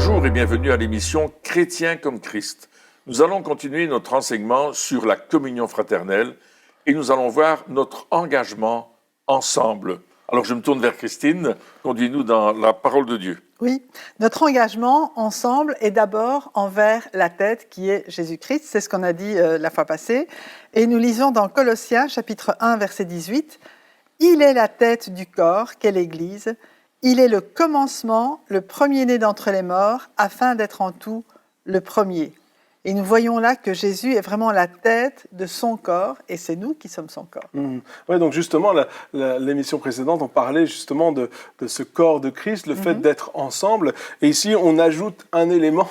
Bonjour et bienvenue à l'émission Chrétien comme Christ. Nous allons continuer notre enseignement sur la communion fraternelle et nous allons voir notre engagement ensemble. Alors je me tourne vers Christine, conduis-nous dans la parole de Dieu. Oui, notre engagement ensemble est d'abord envers la tête qui est Jésus-Christ, c'est ce qu'on a dit la fois passée. Et nous lisons dans Colossiens chapitre 1 verset 18, « Il est la tête du corps qu'est l'Église, il est le commencement, le premier-né d'entre les morts, afin d'être en tout le premier. » Et nous voyons là que Jésus est vraiment la tête de son corps, et c'est nous qui sommes son corps. Oui, donc justement, l'émission précédente, on parlait justement de ce corps de Christ, le fait d'être ensemble. Et ici, on ajoute un élément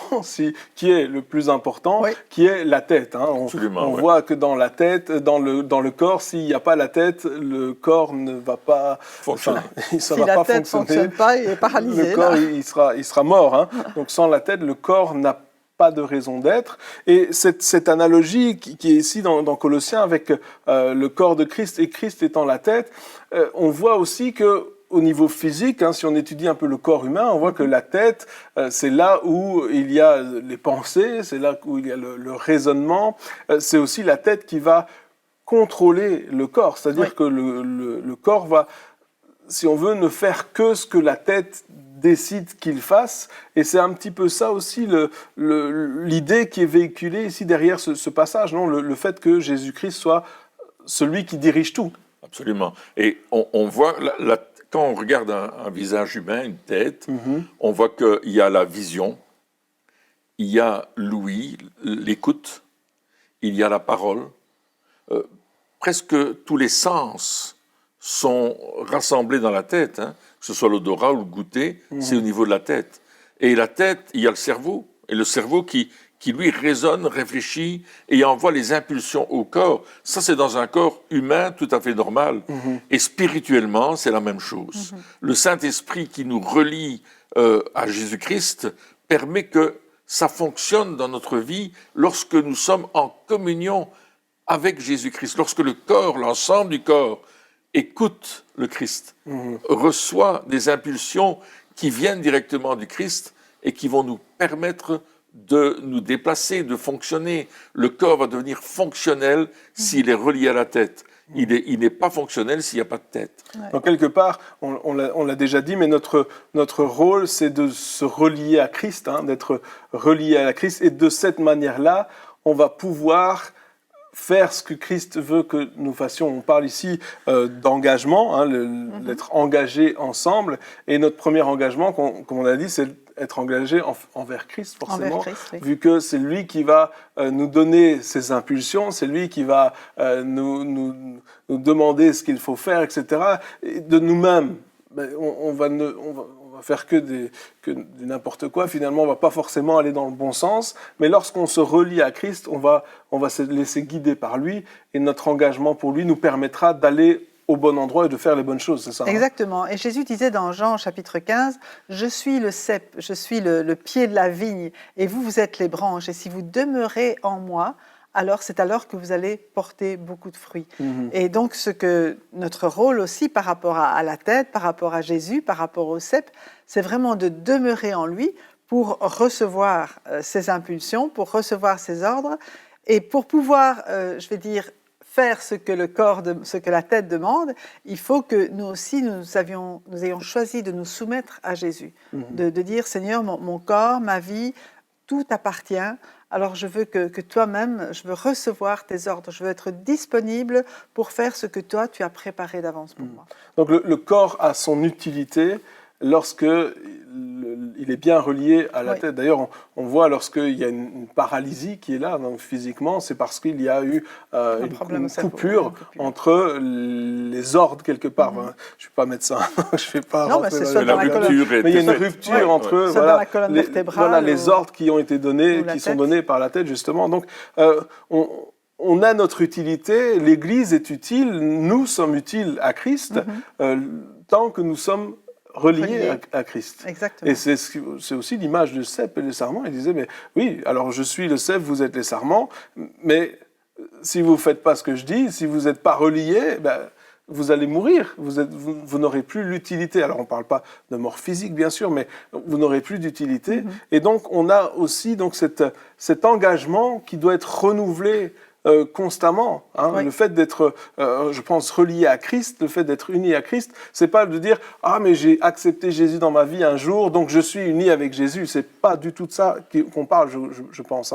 qui est le plus important, qui est la tête. Hein. On voit que dans la tête, dans le corps, s'il n'y a pas la tête, le corps ne va pas fonctionner. Si la tête ne fonctionne pas, il est paralysé. Le corps, il sera mort. Hein. Donc sans la tête, le corps n'a pas de raison d'être. Et cette analogie qui est ici dans Colossiens avec le corps de Christ et Christ étant la tête, on voit aussi que au niveau physique, hein, si on étudie un peu le corps humain, on voit que la tête, c'est là où il y a les pensées, c'est là où il y a le raisonnement, c'est aussi la tête qui va contrôler le corps, c'est-à-dire que le corps va, si on veut, ne faire que ce que la tête décide qu'il fasse, et c'est un petit peu ça aussi l'idée qui est véhiculée ici derrière ce passage, non, le fait que Jésus-Christ soit celui qui dirige tout. Absolument. Et on voit, quand on regarde un visage humain, une tête, on voit qu'il y a la vision, il y a l'ouïe, l'écoute, il y a la parole. Presque tous les sens sont rassemblés dans la tête, hein. Que ce soit l'odorat ou le goûter, c'est au niveau de la tête. Et la tête, il y a le cerveau, et le cerveau qui lui raisonne, réfléchit et envoie les impulsions au corps. Ça, c'est dans un corps humain tout à fait normal. Et spirituellement, c'est la même chose. Le Saint-Esprit qui nous relie à Jésus-Christ permet que ça fonctionne dans notre vie lorsque nous sommes en communion avec Jésus-Christ, lorsque le corps, l'ensemble du corps, écoute le Christ, reçoit des impulsions qui viennent directement du Christ et qui vont nous permettre de nous déplacer, de fonctionner. Le corps va devenir fonctionnel s'il est relié à la tête. Il n'est pas fonctionnel s'il n'y a pas de tête. Donc quelque part, on l'a déjà dit, mais notre rôle, c'est de se relier à Christ, hein, d'être relié à la Christ, et de cette manière-là, on va pouvoir faire ce que Christ veut que nous fassions. On parle ici d'engagement, hein, d'être engagé ensemble. Et notre premier engagement, comme on l'a dit, c'est être engagé envers Christ, forcément, vu que c'est lui qui va nous donner ses impulsions, c'est lui qui va nous demander ce qu'il faut faire, etc. Et de nous-mêmes, on va faire que du n'importe quoi. Finalement, on ne va pas forcément aller dans le bon sens. Mais lorsqu'on se relie à Christ, on va se laisser guider par lui. Et notre engagement pour lui nous permettra d'aller au bon endroit et de faire les bonnes choses, c'est ça? Exactement. Et Jésus disait dans Jean chapitre 15, « Je suis le cep, je suis le pied de la vigne, et vous êtes les branches. Et si vous demeurez en moi, alors c'est alors que vous allez porter beaucoup de fruits. » Et donc, notre rôle aussi par rapport à la tête, par rapport à Jésus, par rapport au cep, c'est vraiment de demeurer en lui pour recevoir ses impulsions, pour recevoir ses ordres, et pour pouvoir, faire ce que la tête demande, il faut que nous aussi, nous ayons choisi de nous soumettre à Jésus, de dire, Seigneur, mon corps, ma vie, tout t'appartient. Alors je veux que toi-même, je veux recevoir tes ordres, je veux être disponible pour faire ce que toi, tu as préparé d'avance pour moi. Donc le corps a son utilité lorsque il est bien relié à la tête. D'ailleurs, on voit lorsqu'il y a une paralysie qui est là, donc physiquement, c'est parce qu'il y a eu une coupure entre les ordres quelque part. Je ne suis pas médecin, je ne fais pas rentrer dans la rupture. Mais il y a une rupture entre la colonne vertébrale, les ordres qui ont été donnés, qui sont donnés par la tête, justement. Donc, on a notre utilité, l'Église est utile, nous sommes utiles à Christ, tant que nous sommes reliés à Christ. Exactement. Et c'est aussi l'image du cep et des sarments. Il disait, mais oui, alors je suis le cep, vous êtes les sarments, mais si vous ne faites pas ce que je dis, si vous n'êtes pas reliés, vous allez mourir, vous n'aurez plus l'utilité. Alors on ne parle pas de mort physique bien sûr, mais vous n'aurez plus d'utilité. Et donc on a aussi donc cet engagement qui doit être renouvelé constamment. Oui. Le fait d'être, je pense, relié à Christ, le fait d'être uni à Christ, c'est pas de dire « Ah, mais j'ai accepté Jésus dans ma vie un jour, donc je suis uni avec Jésus ». C'est pas du tout de ça qu'on parle, je pense.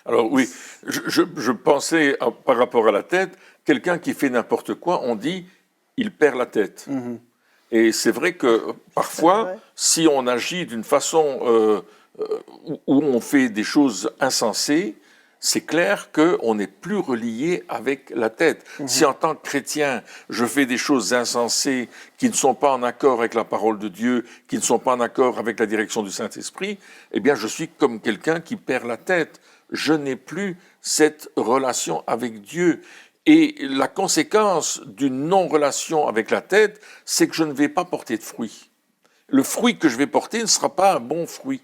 Alors oui, je pensais, par rapport à la tête, quelqu'un qui fait n'importe quoi, on dit « il perd la tête ». Et c'est vrai que parfois, si on agit d'une façon où on fait des choses insensées, c'est clair qu'on n'est plus relié avec la tête. Si en tant que chrétien, je fais des choses insensées qui ne sont pas en accord avec la parole de Dieu, qui ne sont pas en accord avec la direction du Saint-Esprit, eh bien je suis comme quelqu'un qui perd la tête. Je n'ai plus cette relation avec Dieu. Et la conséquence d'une non-relation avec la tête, c'est que je ne vais pas porter de fruits. Le fruit que je vais porter ne sera pas un bon fruit.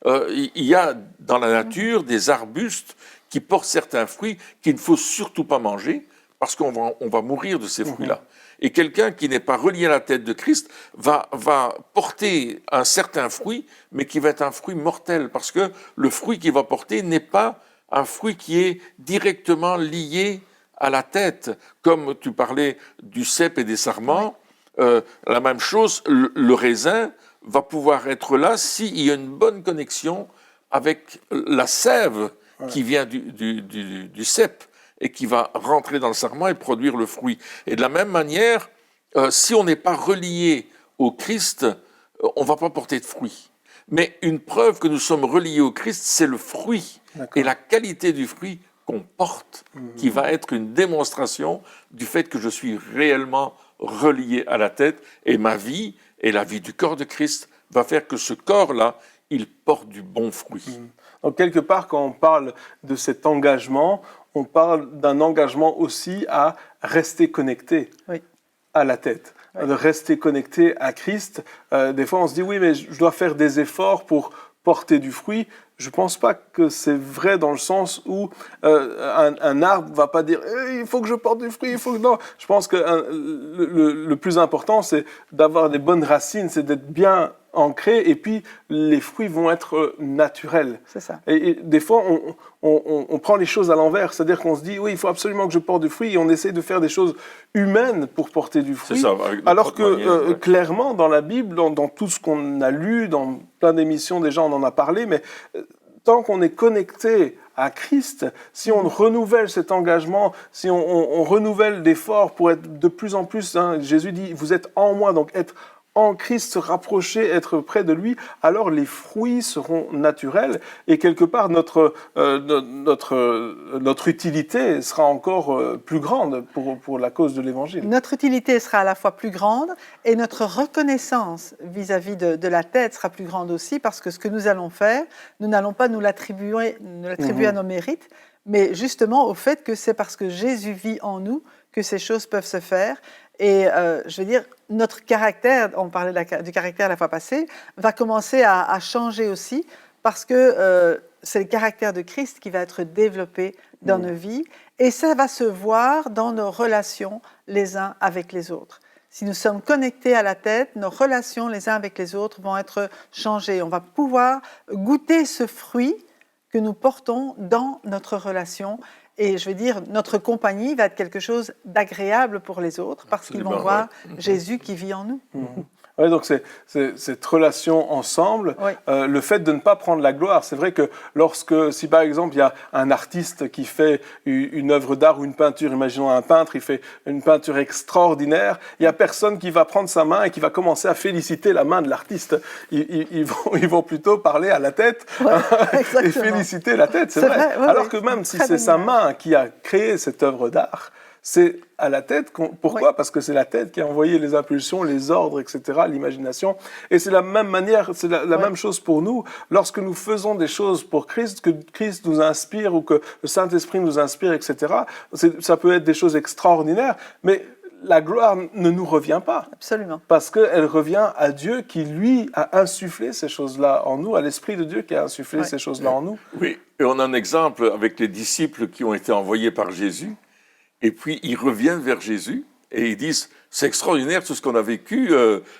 Il y a dans la nature des arbustes qui portent certains fruits qu'il ne faut surtout pas manger parce qu'on va mourir de ces fruits-là. Et quelqu'un qui n'est pas relié à la tête de Christ va porter un certain fruit, mais qui va être un fruit mortel parce que le fruit qu'il va porter n'est pas un fruit qui est directement lié à la tête. Comme tu parlais du cep et des sarments, la même chose, le raisin va pouvoir être là s'il y a une bonne connexion avec la sève qui vient du cep et qui va rentrer dans le sarment et produire le fruit. Et de la même manière, si on n'est pas relié au Christ, on ne va pas porter de fruit. Mais une preuve que nous sommes reliés au Christ, c'est le fruit et la qualité du fruit qu'on porte, qui va être une démonstration du fait que je suis réellement relié à la tête et ma vie et la vie du corps de Christ va faire que ce corps-là, il porte du bon fruit. Donc quelque part, quand on parle de cet engagement, on parle d'un engagement aussi à rester connecté à la tête, de rester connecté à Christ. Des fois, on se dit, oui, mais je dois faire des efforts pour porter du fruit. Je ne pense pas que c'est vrai dans le sens où un arbre ne va pas dire il faut que je porte du fruit, il faut que... Non, je pense que le plus important, c'est d'avoir des bonnes racines, c'est d'être bien ancré, et puis les fruits vont être naturels. C'est ça. Et des fois, on prend les choses à l'envers, c'est-à-dire qu'on se dit oui, il faut absolument que je porte du fruit, et on essaie de faire des choses humaines pour porter du fruit. C'est ça, alors que clairement, dans la Bible, dans tout ce qu'on a lu, dans plein d'émissions, déjà on en a parlé, mais tant qu'on est connecté à Christ, si on renouvelle cet engagement, si on renouvelle l'effort pour être de plus en plus, Jésus dit, vous êtes en moi, donc être en Christ, se rapprocher, être près de lui, alors les fruits seront naturels et quelque part notre utilité sera encore plus grande pour la cause de l'Évangile. Notre utilité sera à la fois plus grande et notre reconnaissance vis-à-vis de la tête sera plus grande aussi parce que ce que nous allons faire, nous n'allons pas nous l'attribuer à nos mérites, mais justement au fait que c'est parce que Jésus vit en nous que ces choses peuvent se faire. Et je veux dire, notre caractère, on parlait du caractère la fois passée, va commencer à changer aussi parce que c'est le caractère de Christ qui va être développé dans nos vies et ça va se voir dans nos relations les uns avec les autres. Si nous sommes connectés à la tête, nos relations les uns avec les autres vont être changées. On va pouvoir goûter ce fruit que nous portons dans notre relation. Et je veux dire, notre compagnie va être quelque chose d'agréable pour les autres parce qu'ils vont voir Jésus qui vit en nous. Oui, donc c'est cette relation ensemble, le fait de ne pas prendre la gloire. C'est vrai que si par exemple il y a un artiste qui fait une œuvre d'art ou une peinture, imaginons un peintre, il fait une peinture extraordinaire, il n'y a personne qui va prendre sa main et qui va commencer à féliciter la main de l'artiste. Ils vont plutôt parler à la tête et féliciter la tête, c'est vrai. Alors que même si c'est sa main qui a créé cette œuvre d'art, c'est à la tête. Pourquoi ? Parce que c'est la tête qui a envoyé les impulsions, les ordres, etc., l'imagination. Et c'est la même manière, c'est la même chose pour nous. Lorsque nous faisons des choses pour Christ, que Christ nous inspire ou que le Saint-Esprit nous inspire, etc., ça peut être des choses extraordinaires, mais la gloire ne nous revient pas. Absolument. Parce qu'elle revient à Dieu qui, lui, a insufflé ces choses-là en nous, à l'Esprit de Dieu qui a insufflé ces choses-là en nous. Oui, et on a un exemple avec les disciples qui ont été envoyés par Jésus. Et puis, ils reviennent vers Jésus Et ils disent, c'est extraordinaire tout ce qu'on a vécu,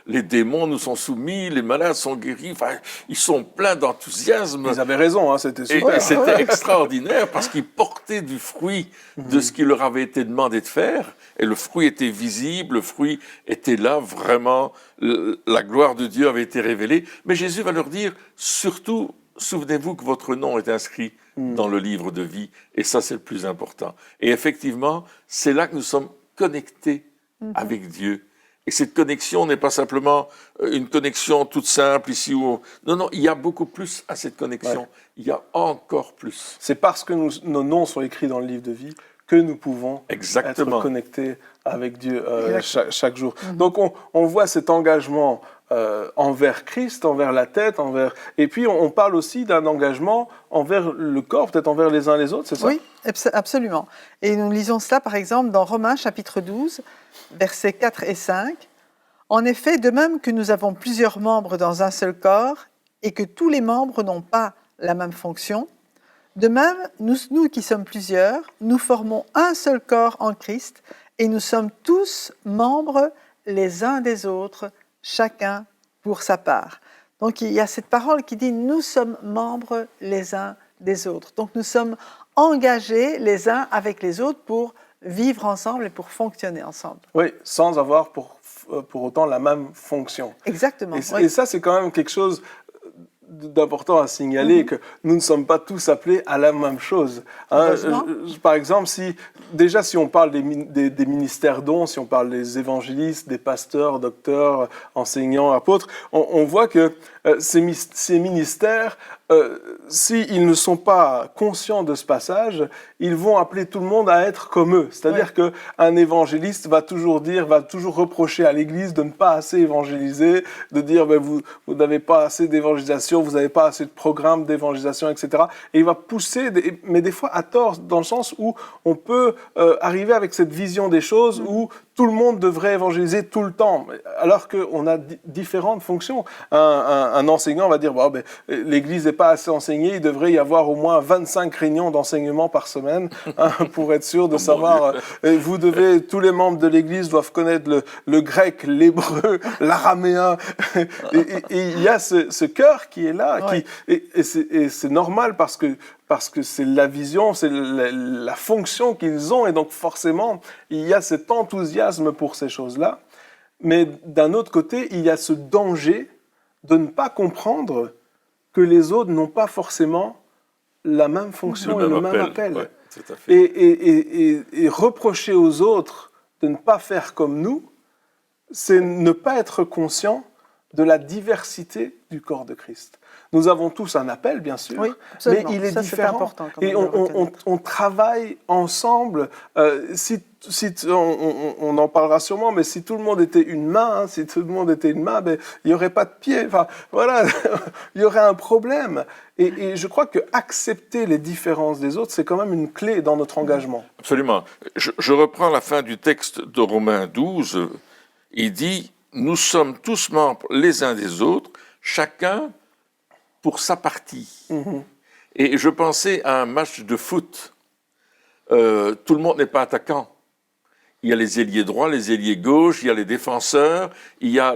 les démons nous sont soumis, les malades sont guéris, enfin, ils sont pleins d'enthousiasme. Ils avaient raison, hein, c'était super. Et c'était extraordinaire parce qu'ils portaient du fruit de ce qui leur avait été demandé de faire. Et le fruit était visible, le fruit était là, vraiment, la gloire de Dieu avait été révélée. Mais Jésus va leur dire, surtout, souvenez-vous que votre nom est inscrit dans le livre de vie. Et ça, c'est le plus important. Et effectivement, c'est là que nous sommes connectés avec Dieu. Et cette connexion n'est pas simplement une connexion toute simple ici ou... Non, il y a beaucoup plus à cette connexion. Ouais. Il y a encore plus. C'est parce que nos noms sont écrits dans le livre de vie que nous pouvons Exactement. être connectés avec Dieu chaque jour. Donc on voit cet engagement envers Christ, envers la tête, et puis on parle aussi d'un engagement envers le corps, peut-être envers les uns les autres, c'est ça? Oui, absolument. Et nous lisons cela par exemple dans Romains chapitre 12, versets 4 et 5. En effet, de même que nous avons plusieurs membres dans un seul corps et que tous les membres n'ont pas la même fonction, de même, nous qui sommes plusieurs, nous formons un seul corps en Christ et nous sommes tous membres les uns des autres, chacun pour sa part. Donc il y a cette parole qui dit « nous sommes membres les uns des autres ». Donc nous sommes engagés les uns avec les autres pour vivre ensemble et pour fonctionner ensemble. Oui, sans avoir pour autant la même fonction. Exactement. Et ça, c'est quand même quelque chose d'important à signaler, que nous ne sommes pas tous appelés à la même chose. Hein, par exemple, si on parle des ministères dons, si on parle des évangélistes, des pasteurs, docteurs, enseignants, apôtres, on voit que ces ministères, s'ils ne sont pas conscients de ce passage, ils vont appeler tout le monde à être comme eux. C'est-à-dire qu'un évangéliste va toujours reprocher à l'Église de ne pas assez évangéliser, de dire vous n'avez pas assez d'évangélisation, vous n'avez pas assez de programmes d'évangélisation, etc. Et il va pousser, mais des fois à tort, dans le sens où on peut arriver avec cette vision des choses où tout le monde devrait évangéliser tout le temps, alors qu'on a différentes fonctions. Un enseignant va dire l'Église n'est pas assez enseignée, il devrait y avoir au moins 25 réunions d'enseignement par semaine pour être sûr de savoir. Tous les membres de l'Église doivent connaître le grec, l'hébreu, l'araméen. Et il y a ce cœur qui est là, et c'est normal parce que c'est la vision, c'est la fonction qu'ils ont, et donc forcément, il y a cet enthousiasme pour ces choses-là. Mais d'un autre côté, il y a ce danger de ne pas comprendre que les autres n'ont pas forcément la même fonction et le même appel. Ouais, tout à fait. Et reprocher aux autres de ne pas faire comme nous, c'est ne pas être conscient de la diversité du corps de Christ. Nous avons tous un appel, bien sûr, mais il est différent. Important, et on travaille ensemble. On en parlera sûrement, mais si tout le monde était une main, il n'y aurait pas de pied. Enfin, voilà, il y aurait un problème. Et je crois que accepter les différences des autres, c'est quand même une clé dans notre engagement. Absolument. Je reprends la fin du texte de Romains 12. Il dit « Nous sommes tous membres les uns des autres, chacun pour sa partie. Et je pensais à un match de foot. Tout le monde n'est pas attaquant. Il y a les ailiers droits, les ailiers gauches, il y a les défenseurs, il y a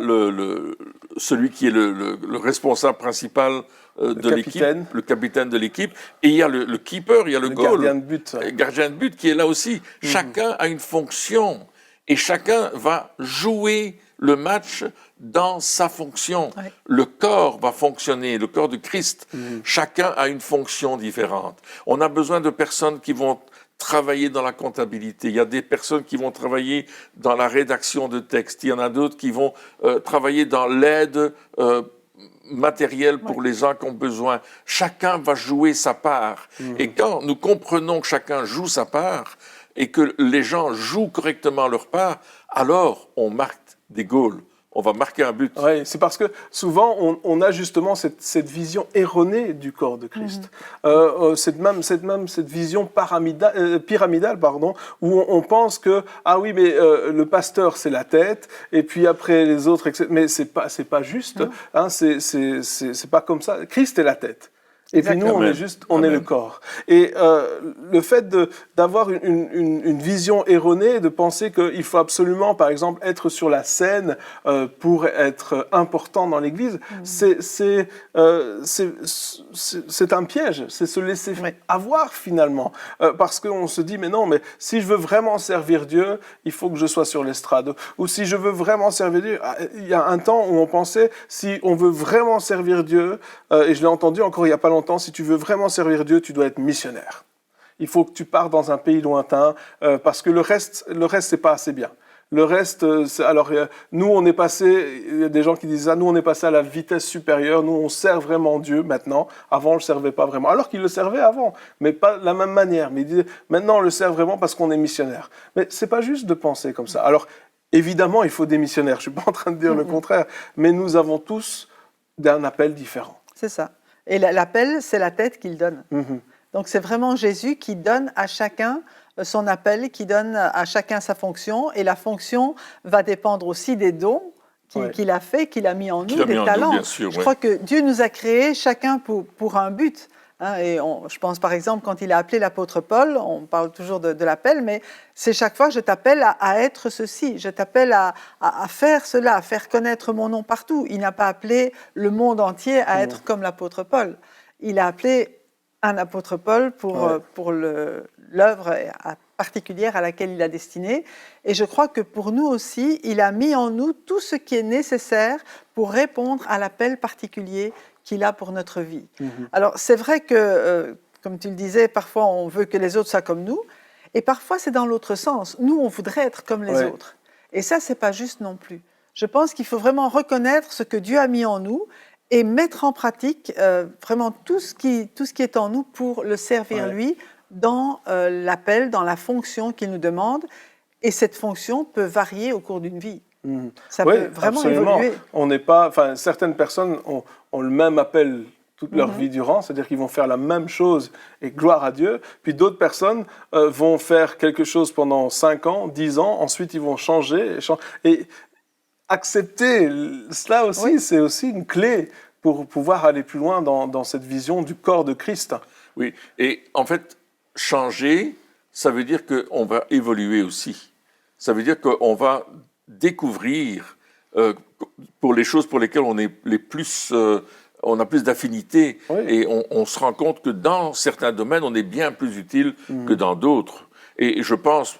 celui qui est le responsable principal de l'équipe, le capitaine de l'équipe, et il y a le keeper, il y a le goal, gardien de but qui est là aussi. Chacun a une fonction et chacun va jouer le match dans sa fonction. Le corps va fonctionner, le corps de Christ. Chacun a une fonction différente. On a besoin de personnes qui vont travailler dans la comptabilité. Il y a des personnes qui vont travailler dans la rédaction de textes. Il y en a d'autres qui vont travailler dans l'aide matérielle pour les gens qui ont besoin. Chacun va jouer sa part. Et quand nous comprenons que chacun joue sa part et que les gens jouent correctement leur part, alors on marque des goals. On va marquer un but. Oui, c'est parce que souvent, on a justement cette vision erronée du corps de Christ. Cette vision pyramidale, où on pense que, le pasteur, c'est la tête, et puis après les autres, etc. Mais c'est pas juste. Hein, c'est pas comme ça. Christ est la tête. Et puis nous, on Amen. est juste, on est Amen. le corps. Et le fait d'avoir une vision erronée, de penser qu'il faut absolument, par exemple, être sur la scène pour être important dans l'Église, c'est un piège. C'est se laisser Oui. avoir finalement. Parce qu'on se dit, mais non, mais si je veux vraiment servir Dieu, il faut que je sois sur l'estrade. Ou si je veux vraiment servir Dieu, il y a un temps où on pensait, si on veut vraiment servir Dieu, et je l'ai entendu encore il n'y a pas longtemps, si tu veux vraiment servir Dieu, tu dois être missionnaire. Il faut que tu partes dans un pays lointain, parce que le reste, c'est pas assez bien. Le reste, nous, on est passé, il y a des gens qui disent ça, nous, on est passé à la vitesse supérieure, nous, on sert vraiment Dieu maintenant. Avant, on ne le servait pas vraiment. Alors qu'il le servait avant, mais pas de la même manière. Mais il disait, maintenant, on le sert vraiment parce qu'on est missionnaire. Mais c'est pas juste de penser comme ça. Alors, évidemment, il faut des missionnaires. Je suis pas en train de dire le contraire, mais nous avons tous un appel différent. C'est ça. Et l'appel, c'est la tête qu'il donne. Mhm. Donc c'est vraiment Jésus qui donne à chacun son appel, qui donne à chacun sa fonction. Et la fonction va dépendre aussi des dons qu'il a fait, qu'il a mis en nous, des talents. Bien sûr, Je crois que Dieu nous a créés chacun pour un but. Hein, et je pense par exemple quand il a appelé l'apôtre Paul, on parle toujours de l'appel, mais c'est chaque fois je t'appelle à être ceci, je t'appelle à faire cela, à faire connaître mon nom partout. Il n'a pas appelé le monde entier à être comme l'apôtre Paul. Il a appelé un apôtre Paul pour l'œuvre particulière à laquelle il a destiné. Et je crois que pour nous aussi, il a mis en nous tout ce qui est nécessaire pour répondre à l'appel particulier qu'il a pour notre vie. Alors, c'est vrai que, comme tu le disais, parfois on veut que les autres soient comme nous, et parfois c'est dans l'autre sens. Nous, on voudrait être comme les autres. Et ça, c'est pas juste non plus. Je pense qu'il faut vraiment reconnaître ce que Dieu a mis en nous et mettre en pratique vraiment tout ce qui est en nous pour le servir lui dans l'appel, dans la fonction qu'il nous demande. Et cette fonction peut varier au cours d'une vie. Ça peut vraiment absolument. évoluer. On n'est pas, certaines personnes ont le même appel toute leur vie durant, c'est-à-dire qu'ils vont faire la même chose et gloire à Dieu. Puis d'autres personnes vont faire quelque chose pendant 5 ans, 10 ans, ensuite ils vont changer. Et accepter cela aussi, c'est aussi une clé pour pouvoir aller plus loin dans cette vision du corps de Christ. Oui, et en fait, changer, ça veut dire qu'on va évoluer aussi. Ça veut dire qu'on va découvrir pour les choses pour lesquelles on est on a plus d'affinité, et on se rend compte que dans certains domaines, on est bien plus utile que dans d'autres. Et je pense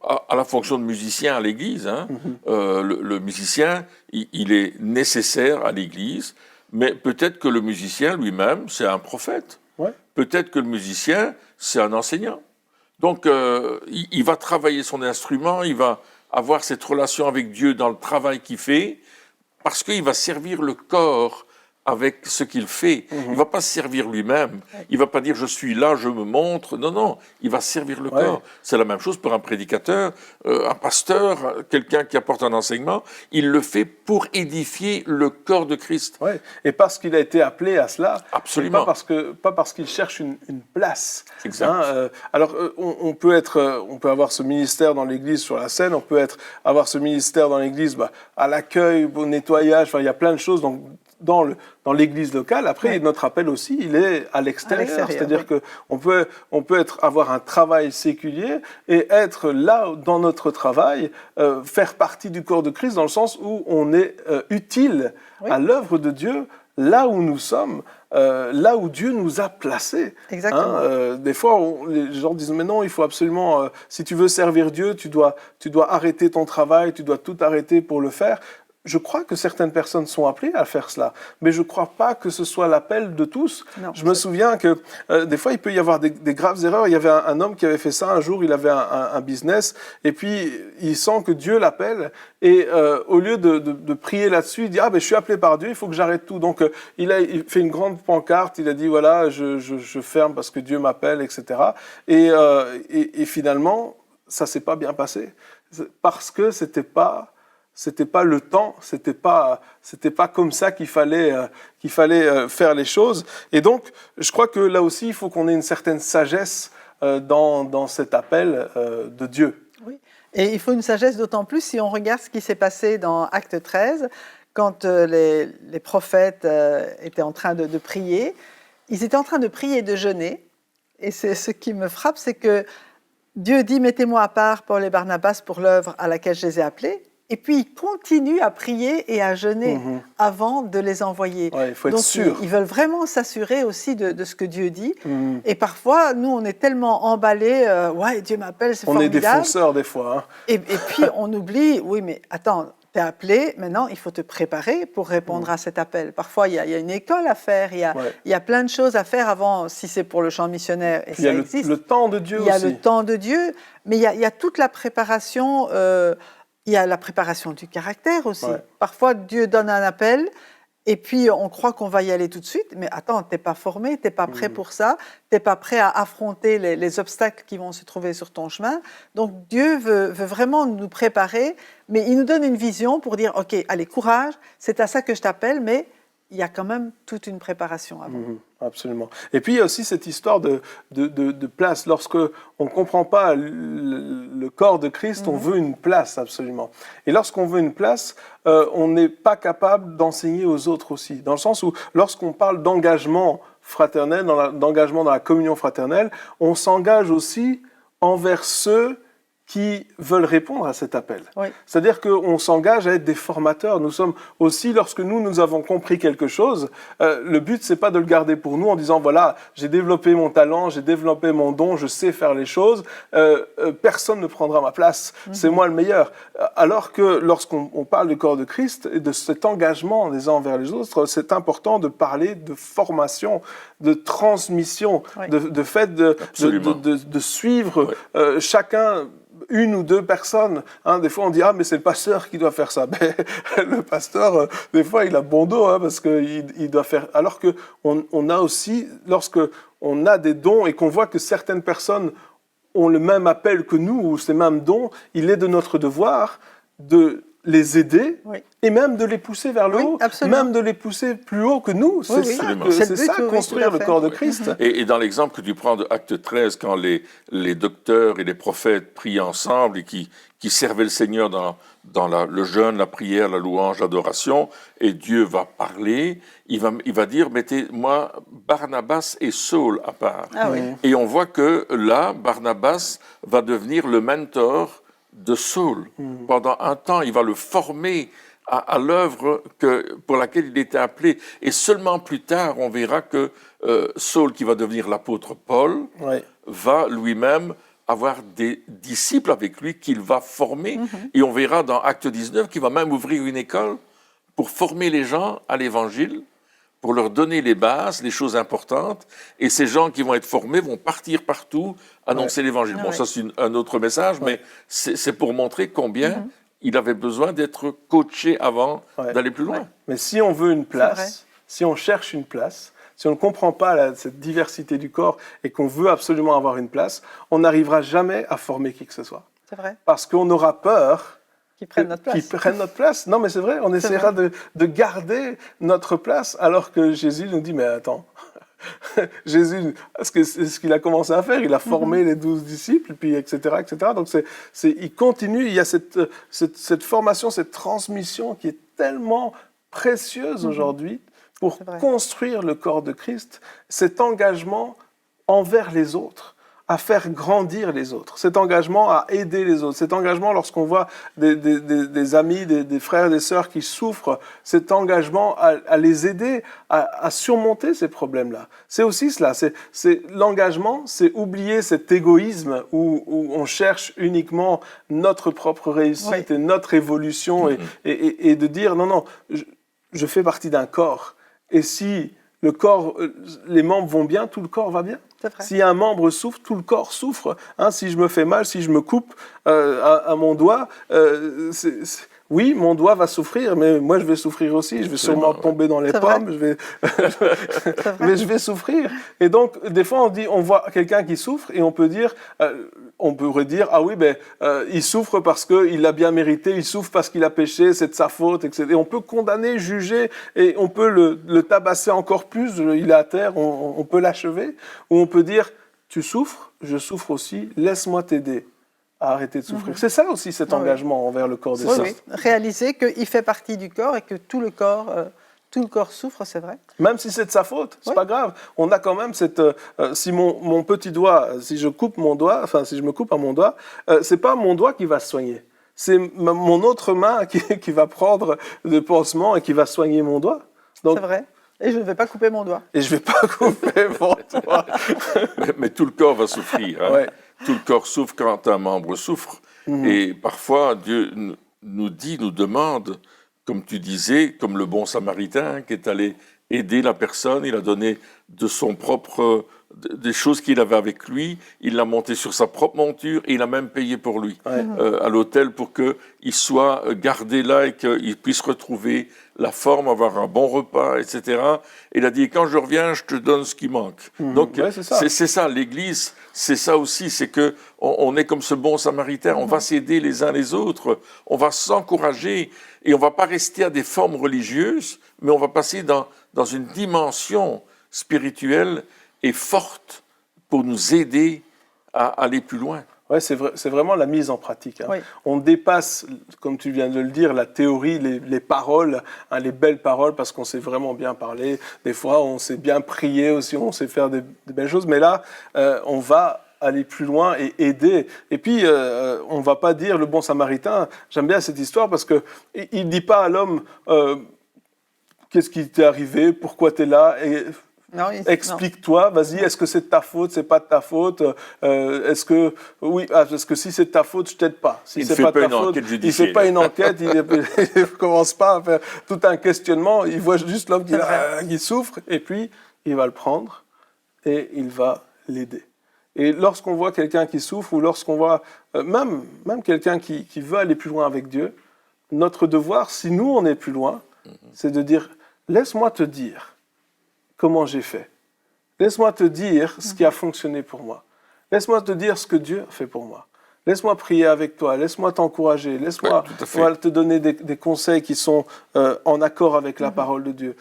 à la fonction de musicien à l'Église. Hein. Le musicien, il est nécessaire à l'Église, mais peut-être que le musicien lui-même, c'est un prophète. Peut-être que le musicien, c'est un enseignant. Donc, il va travailler son instrument, il va avoir cette relation avec Dieu dans le travail qu'il fait, parce qu'il va servir le corps avec ce qu'il fait. Il ne va pas se servir lui-même. Il ne va pas dire « je suis là, je me montre ». Non, non, il va servir le corps. C'est la même chose pour un prédicateur, un pasteur, quelqu'un qui apporte un enseignement. Il le fait pour édifier le corps de Christ. Et parce qu'il a été appelé à cela. Absolument. Pas parce qu'il cherche une place. Exact. Alors, on peut avoir ce ministère dans l'Église sur la scène, on peut avoir ce ministère dans l'Église à l'accueil, au nettoyage, il y a plein de choses. Donc, dans l'église locale. Après, notre appel aussi, il est à l'extérieur. C'est-à-dire qu'on peut avoir un travail séculier et être là, dans notre travail, faire partie du corps de Christ, dans le sens où on est utile à l'œuvre de Dieu, là où nous sommes, là où Dieu nous a placés. Exactement. Des fois, les gens disent, mais non, il faut absolument, si tu veux servir Dieu, tu dois arrêter ton travail, tu dois tout arrêter pour le faire. Je crois que certaines personnes sont appelées à faire cela, mais je ne crois pas que ce soit l'appel de tous. Non, je me souviens que des fois, il peut y avoir des graves erreurs. Il y avait un homme qui avait fait ça un jour, il avait un business, et puis il sent que Dieu l'appelle, et au lieu de prier là-dessus, il dit « Ah, ben, je suis appelé par Dieu, il faut que j'arrête tout ». Donc, il fait une grande pancarte, il a dit « Voilà, je ferme parce que Dieu m'appelle, etc. » Et finalement, ça ne s'est pas bien passé, parce que c'était pas le temps, c'était pas comme ça qu'il fallait faire les choses. Et donc, je crois que là aussi, il faut qu'on ait une certaine sagesse dans cet appel de Dieu. Oui, et il faut une sagesse d'autant plus si on regarde ce qui s'est passé dans Acte 13, quand les prophètes étaient en train de prier. ils étaient en train de prier et de jeûner. Et c'est ce qui me frappe, c'est que Dieu dit « Mettez-moi à part Paul et Barnabas pour l'œuvre à laquelle je les ai appelés ». Et puis, ils continuent à prier et à jeûner avant de les envoyer. Ouais, il faut être Donc, sûr. ils veulent vraiment s'assurer aussi de ce que Dieu dit. Et parfois, nous, on est tellement emballés. Ouais, Dieu m'appelle, c'est formidable. On est des fonceurs des fois. Hein. Et puis, on oublie, oui, mais attends, t'es appelé, maintenant, il faut te préparer pour répondre à cet appel. Parfois, il y a une école à faire, il y a plein de choses à faire avant, si c'est pour le champ missionnaire, et il y a le temps de Dieu aussi. Il y a le temps de Dieu, mais il y a toute la préparation... il y a la préparation du caractère aussi. Ouais. Parfois, Dieu donne un appel et puis on croit qu'on va y aller tout de suite. Mais attends, tu n'es pas formé, tu n'es pas prêt pour ça. Tu n'es pas prêt à affronter les obstacles qui vont se trouver sur ton chemin. Donc, Dieu veut vraiment nous préparer, mais il nous donne une vision pour dire, OK, allez, courage, c'est à ça que je t'appelle, mais il y a quand même toute une préparation avant. Absolument. Et puis, il y a aussi cette histoire de place. Lorsque on ne comprend pas le corps de Christ, on veut une place, absolument. Et lorsqu'on veut une place, on n'est pas capable d'enseigner aux autres aussi. Dans le sens où, lorsqu'on parle d'engagement fraternel, d'engagement dans la communion fraternelle, on s'engage aussi envers ceux qui veulent répondre à cet appel. Oui. C'est-à-dire qu'on s'engage à être des formateurs. Nous sommes aussi, lorsque nous avons compris quelque chose, le but, c'est pas de le garder pour nous en disant, voilà, j'ai développé mon talent, j'ai développé mon don, je sais faire les choses, personne ne prendra ma place, c'est moi le meilleur. Alors que lorsqu'on parle du corps de Christ et de cet engagement les uns envers les autres, c'est important de parler de formation, de transmission, de fait de suivre chacun, une ou deux personnes. Hein, des fois, on dit « Ah, mais c'est le pasteur qui doit faire ça. » Mais le pasteur, des fois, il a bon dos, hein, parce qu'il doit faire... Alors qu'on a aussi, lorsque on a des dons et qu'on voit que certaines personnes ont le même appel que nous, ou ces mêmes dons, il est de notre devoir de les aider et même de les pousser vers le haut, même de les pousser plus haut que nous. C'est ça, construire le corps de Christ. Et dans l'exemple que tu prends de Acte 13, quand les docteurs et les prophètes prient ensemble et qui servaient le Seigneur dans le jeûne, la prière, la louange, l'adoration, et Dieu va parler, il va dire « Mettez-moi Barnabas et Saul à part ». Et on voit que là, Barnabas va devenir le mentor de Saul. Pendant un temps, il va le former à l'œuvre pour laquelle il était appelé. Et seulement plus tard, on verra que Saul, qui va devenir l'apôtre Paul, va lui-même avoir des disciples avec lui qu'il va former. Et on verra dans Acte 19 qu'il va même ouvrir une école pour former les gens à l'Évangile, pour leur donner les bases, les choses importantes. Et ces gens qui vont être formés vont partir partout, annoncer l'Évangile. Bon, ça, c'est un autre message, mais c'est pour montrer combien il avait besoin d'être coaché avant d'aller plus loin. Mais si on veut une place, si on cherche une place, si on ne comprend pas cette diversité du corps et qu'on veut absolument avoir une place, on n'arrivera jamais à former qui que ce soit. C'est vrai. Parce qu'on aura peur qui prennent notre place. Qui prennent notre place. Non, mais c'est vrai, on essaiera de garder notre place alors que Jésus nous dit, mais attends, Jésus, c'est ce qu'il a commencé à faire, il a formé les 12 disciples, puis etc., etc. Donc il continue, il y a cette formation, cette transmission qui est tellement précieuse aujourd'hui pour construire le corps de Christ, cet engagement envers les autres, à faire grandir les autres, cet engagement à aider les autres, cet engagement lorsqu'on voit des amis, des frères, des sœurs qui souffrent, cet engagement à les aider à surmonter ces problèmes-là. C'est aussi cela, c'est l'engagement, c'est oublier cet égoïsme où on cherche uniquement notre propre réussite et notre évolution et de dire non, je fais partie d'un corps et si le corps, les membres vont bien, tout le corps va bien. Si un membre souffre, tout le corps souffre. Hein, si je me fais mal, si je me coupe à mon doigt, oui, mon doigt va souffrir, mais moi je vais souffrir aussi. Je vais sûrement tomber dans les pommes, mais je vais souffrir. Et donc, des fois, on voit quelqu'un qui souffre et on pourrait dire, ah oui, il souffre parce qu'il l'a bien mérité, il souffre parce qu'il a péché, c'est de sa faute, etc. Et on peut condamner, juger, et on peut le tabasser encore plus, il est à terre, on peut l'achever, ou on peut dire, tu souffres, je souffre aussi, laisse-moi t'aider à arrêter de souffrir. C'est ça aussi, cet engagement envers le corps de Christ. Réaliser qu'il fait partie du corps et que tout le corps Tout le corps souffre, c'est vrai. Même si c'est de sa faute, c'est Oui. pas grave. On a quand même cette. Si mon petit doigt, si je coupe mon doigt, enfin si je me coupe à mon doigt, c'est pas mon doigt qui va se soigner. C'est mon autre main qui va prendre le pansement et qui va soigner mon doigt. Donc, C'est vrai. Et je ne vais pas couper mon doigt. et je vais pas couper mon doigt. Mais tout le corps va souffrir. Hein. Ouais. Tout le corps souffre quand un membre souffre. Et parfois, Dieu nous dit, nous demande, comme tu disais, comme le bon samaritain qui est allé aider la personne, il a donné de son propre, des choses qu'il avait avec lui, il l'a monté sur sa propre monture et il a même payé pour lui Ouais. à l'hôtel pour qu'il soit gardé là et qu'il puisse retrouver la forme, avoir un bon repas, etc. Et il a dit, quand je reviens, je te donne ce qui manque. Donc, Ouais, c'est ça. c'est ça, l'Église, c'est ça aussi, c'est que on est comme ce bon samaritain, on va s'aider les uns les autres, on va s'encourager et on va pas rester à des formes religieuses, mais on va passer dans une dimension spirituelle et forte pour nous aider à aller plus loin. Ouais, c'est vraiment la mise en pratique. Hein. Oui. On dépasse, comme tu viens de le dire, la théorie, les paroles, hein, les belles paroles, parce qu'on sait vraiment bien parler. Des fois, on sait bien prier aussi, on sait faire des belles choses. Mais là, on va aller plus loin et aider. Et puis, on ne va pas dire le bon samaritain. J'aime bien cette histoire parce qu'il ne dit pas à l'homme qu'est-ce qui t'est arrivé, pourquoi tu es là. Et, Non, explique-toi, vas-y, est-ce que c'est de ta faute, c'est pas de ta faute, est-ce que, oui, parce que si c'est de ta faute, je t'aide pas. Si Il c'est ne fait pas de pas ta une faute, enquête il judiciaire. fait pas une enquête, il ne commence pas à faire tout un questionnement, il voit juste l'homme qui souffre, et puis il va le prendre et il va l'aider. Et lorsqu'on voit quelqu'un qui souffre, ou lorsqu'on voit même quelqu'un qui veut aller plus loin avec Dieu, notre devoir, si nous on est plus loin, c'est de dire, laisse-moi te dire comment j'ai fait. Laisse-moi te dire ce qui a fonctionné pour moi. Laisse-moi te dire ce que Dieu a fait pour moi. Laisse-moi prier avec toi, laisse-moi t'encourager, laisse-moi te donner des conseils qui sont en accord avec la parole de Dieu.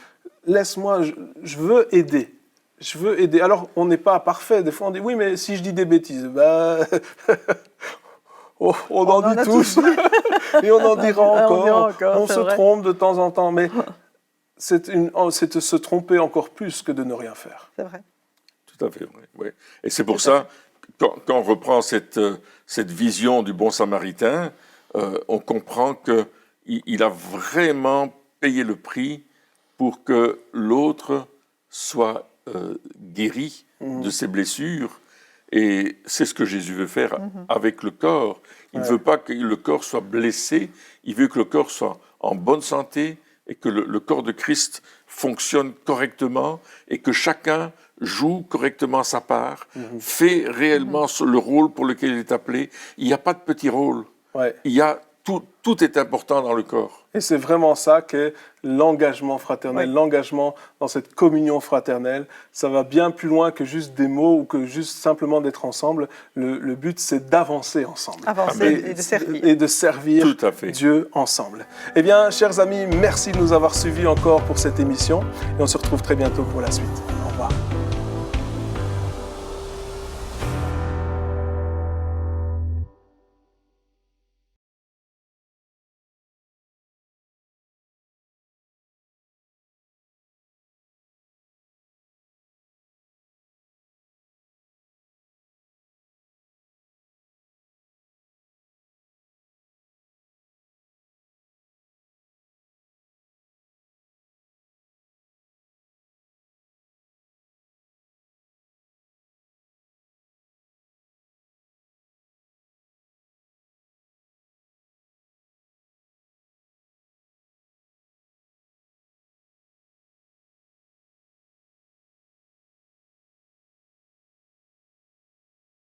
Laisse-moi, je veux aider. Je veux aider. Alors, on n'est pas parfait. Des fois, on dit, oui, mais si je dis des bêtises, ben... on en dit tous. Et on en dira encore. On se trompe de temps en temps. Mais c'est de se tromper encore plus que de ne rien faire. C'est vrai. Tout à fait vrai. Oui. Et c'est pour ça, quand on reprend cette vision du bon samaritain, on comprend qu'il a vraiment payé le prix pour que l'autre soit guéri de ses blessures. Et c'est ce que Jésus veut faire avec le corps. Il ne veut pas que le corps soit blessé, il veut que le corps soit en bonne santé et que le corps de Christ fonctionne correctement et que chacun joue correctement sa part, fait réellement le rôle pour lequel il est appelé. Il n'y a pas de petit rôle. Ouais. Il y a tout est important dans le corps. Et c'est vraiment ça qu'est l'engagement fraternel, l'engagement dans cette communion fraternelle. Ça va bien plus loin que juste des mots ou que juste simplement d'être ensemble. Le but, c'est d'avancer ensemble. Avancer et de servir. Et de servir Tout à fait. Dieu ensemble. Eh bien, chers amis, merci de nous avoir suivis encore pour cette émission. Et on se retrouve très bientôt pour la suite.